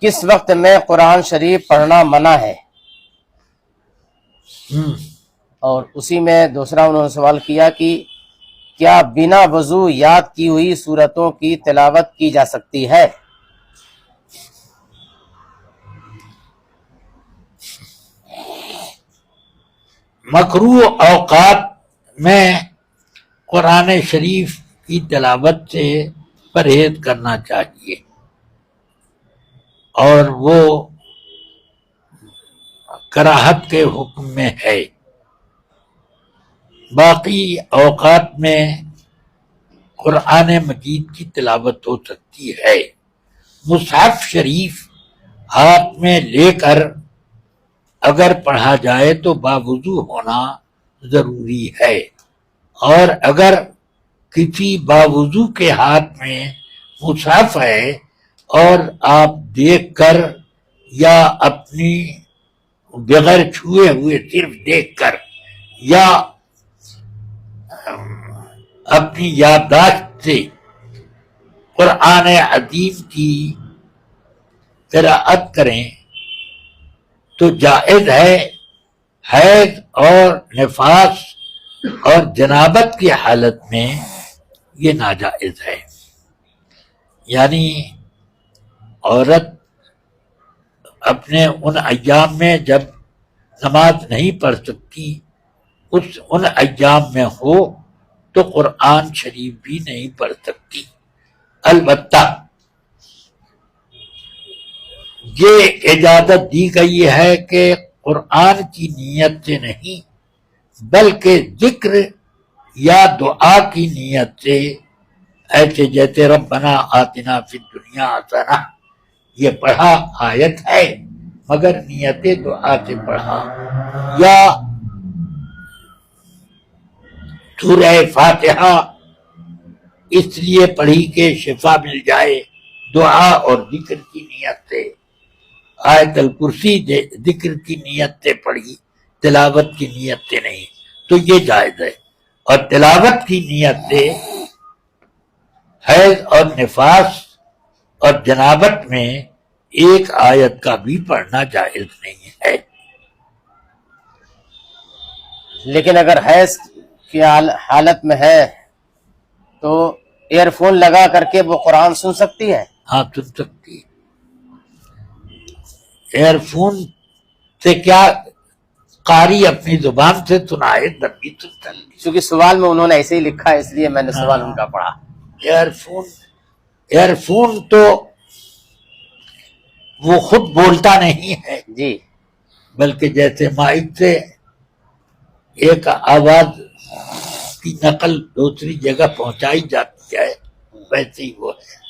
کس وقت میں قرآن شریف پڑھنا منع ہے؟ اور اسی میں دوسرا انہوں نے سوال کیا کہ کیا بنا وضو یاد کی ہوئی سورتوں کی تلاوت کی جا سکتی ہے؟ مکروہ اوقات میں قرآن شریف کی تلاوت سے پرہیز کرنا چاہیے، اور وہ کراہت کے حکم میں ہے۔ باقی اوقات میں قرآن مجید کی تلاوت ہو سکتی ہے۔ مصحف شریف ہاتھ میں لے کر اگر پڑھا جائے تو باوضو ہونا ضروری ہے، اور اگر کسی باوضو کے ہاتھ میں مصحف ہے اور آپ دیکھ کر یا اپنی بغیر چھوئے ہوئے صرف دیکھ کر یا اپنی یادداشت سے قرآن عظیم کی قراءت کریں تو جائز ہے۔ حیض اور نفاس اور جنابت کی حالت میں یہ ناجائز ہے، یعنی عورت اپنے ان ایام میں جب نماز نہیں پڑھ سکتی، ان ایام میں ہو تو قرآن شریف بھی نہیں پڑھ سکتی۔ البتہ یہ اجازت دی گئی ہے کہ قرآن کی نیت سے نہیں بلکہ ذکر یا دعا کی نیت سے، ایسے جیسے ربنا آتنا فی الدنیا حسنہ یہ پڑھا آیت ہے مگر نیت دعا سے پڑھا، یا سورہ فاتحہ اس لیے پڑھی کہ شفا مل جائے دعا اور ذکر کی نیت سے، آیت الکرسی ذکر کی نیت سے پڑھی تلاوت کی نیت سے نہیں، تو یہ جائز ہے۔ اور تلاوت کی نیت سے حیض اور نفاس اور جنابت میں ایک آیت کا بھی پڑھنا جائز نہیں ہے۔ لیکن اگر حیض کی حالت میں ہے تو ایئر فون لگا کر کے وہ قرآن سن سکتی ہے؟ ہاں سن سکتی ہے۔ ایئر فون سے کیا، قاری اپنی زبان سے سنائے تب بھی سن سکتی۔ چونکہ سوال میں انہوں نے ایسے ہی لکھا ہے اس لیے میں نے سوال ان کا پڑھا۔ ایئر فون تو وہ خود بولتا نہیں ہے جی، بلکہ جیسے مائک سے ایک آواز کی نقل دوسری جگہ پہنچائی جاتی ہے ویسے ہی وہ ہے۔